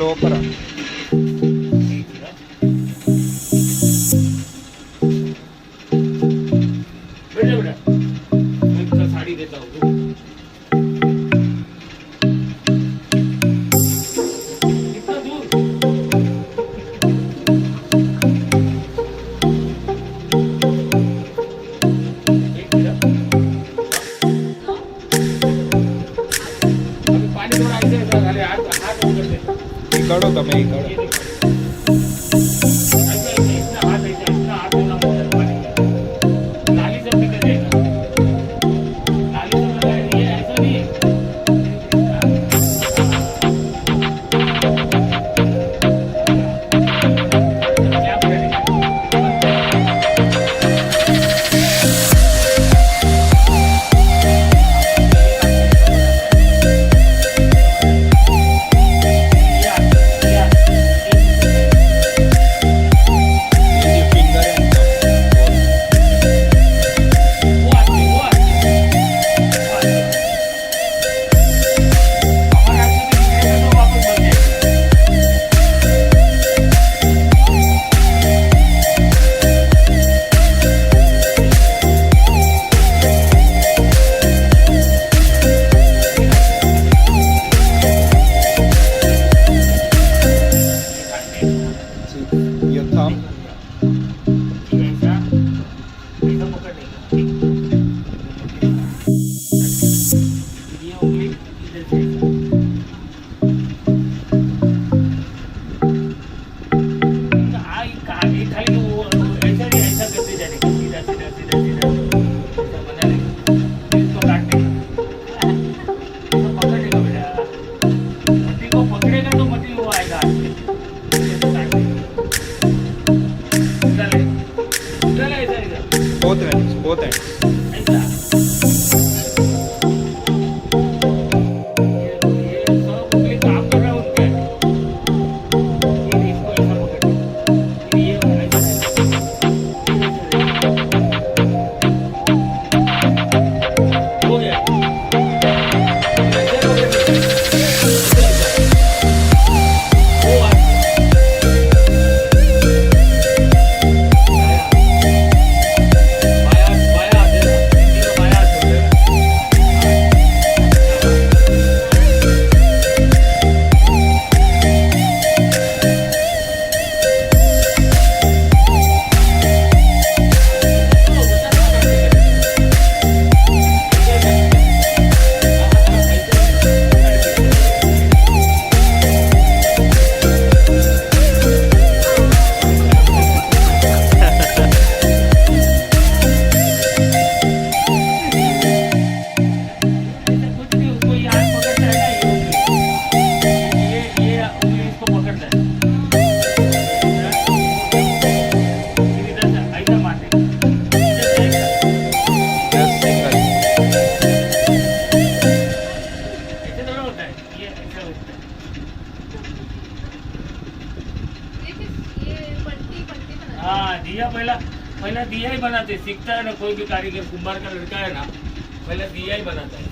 लो करा बेटा बेटा मैं इसका साड़ी देता हूँ कितना दूर एक मिनट अभी पानी थोड़ा ऐसे डाले हाथ हाथ ऊपर से करो तमे करो ये देखो ऐसे ऐसे इतना हाथ होना पड़ेगा पानी का नाली सब निकल जाएगा नाली सब लगा है, ये ऐसा नहीं है क्या करेंगे ये फिंगर है वो आते हमारे हाथ से निकलेगा तो वापस बन जाएगा ये थंब ऐसा ऐसा पकड़ने का ये उंगली इधर से खाली खाली वो ऐसा नहीं ऐसा करते जाने का सीधा सीधा सीधा सीधा ऐसा बना लेगा फिर इसको काटने का ऐसा पकड़ने का बेटा मट्टी को पकड़ेगा तो मट्टी वो आएगा हाथ में ऐसे काटने का इधर ले ऐसा इधर both ends ऐसा ये सब उंगली काम कर रहा है उनके ये इसको ऐसा पकड़ ये ऐसा हो गया वो बाया आते हैं हिंदी में बाया आते हैं कुछ भी उसको ये हाथ पकड़ता है ना ये उंगली इसको पकड़ता है फिर इधर से ऐसा मारते इधर से ऐसा just single ऐसे थोड़ा होता है ये ऐसा होता है ये पट्टी पट्टी बना हाँ दिया पहला दिया ही बनाते सीखता है ना कोई भी कारीगर कुम्हार का लड़का है ना पहले दिया ही बनाता है